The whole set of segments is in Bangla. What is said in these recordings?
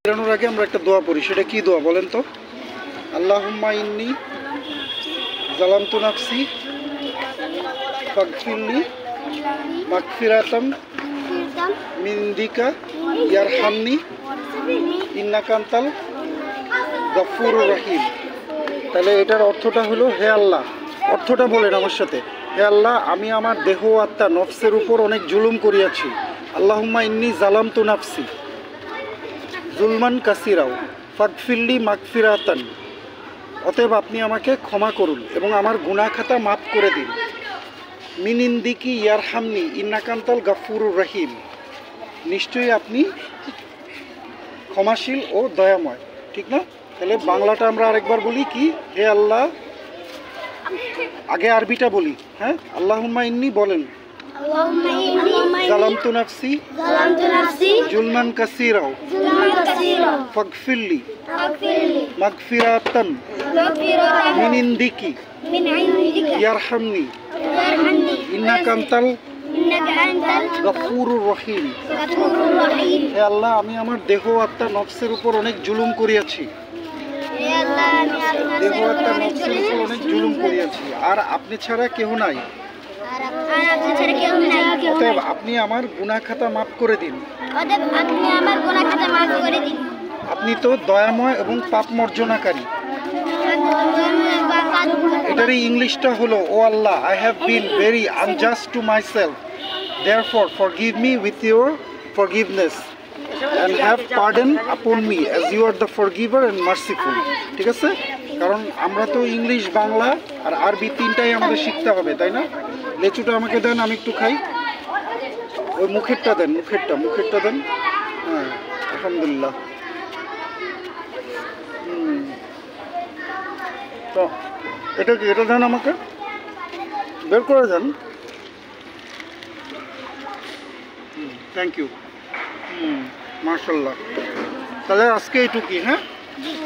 বেরানোর আগে আমরা একটা দোয়া পড়ি, সেটা কি দোয়া বলেন তো? আল্লাহুম্মা ইন্নী যালামতু নাফসি ফাগফিরলি মাগফিরাতাম মিন ইনদিকা ইয়ারহামনি ইন্নাকা আনতাল গফুরুর রহিম। তাহলে এটার অর্থটা হলো, হে আল্লাহ, অর্থটা বলেন আমার সাথে, হে আল্লাহ, আমি আমার দেহ আত্মা নফসের উপর অনেক জুলুম করিয়াছি। আল্লাহুম্মা ইন্নী যালামতু নাফসি জুলমান কাসিরাও ফাগফিরলি মাগফিরাতান, অতএব আপনি আমাকে ক্ষমা করুন এবং আমার গুনাহ খাতা মাফ করে দিন। মিন ইনদিকি ইয়ারহামনি ইন্নাকা আনতাল গফুরুর রহিম, নিশ্চয়ই আপনি ক্ষমাশীল ও দয়াময়। ঠিক না? তাহলে বাংলাটা আমরা আরেকবার বলি, কি? হে আল্লাহ, আগে আরবিটা বলি। হ্যাঁ, আল্লাহুম্মা ইন্নী বলেন, যালামতু নাফসি জুলমান কাসীরাও ফাগফিরলি মাগফিরাতান মিন ইনদিকি ইয়ারহামনি ইন্নাকা আনতাল গফুরুর রহিম। হে আল্লাহ, আমি আমার দেহ আত্মা নফসের উপর অনেক জুলুম করিয়াছি, দেহ আত্মা নফসের উপর অনেক জুলুম করিয়াছি, আর আপনি ছাড়া কেহ নাই, অতএব আপনি আমার গুনাহ খাতা মাফ করে দিন। আপনি তো দয়াময় এবং পাপ মর্জনাকারী। এটারই ইংলিশটা হলো, O Allah, I have been very unjust to myself, therefore forgive me with your forgiveness and have pardon upon me as you are the forgiver and merciful। ঠিক আছে? কারণ আমরা তো ইংলিশ, বাংলা আর আরবি তিনটাই আমাদের শিখতে হবে, তাই না? লেচুটা আমাকে দেন, আমি একটু খাই। ওই মুখেরটা দেন, মুখেরটা দেন। হ্যাঁ, আলহামদুলিল্লাহ। তো এটা কি? এটা দেন আমাকে, বের করে দেন। Thank you. মাশাআল্লাহ। তাহলে আজকে এইটুকুই। হ্যাঁ,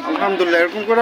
আলহামদুলিল্লাহ। এরকম করে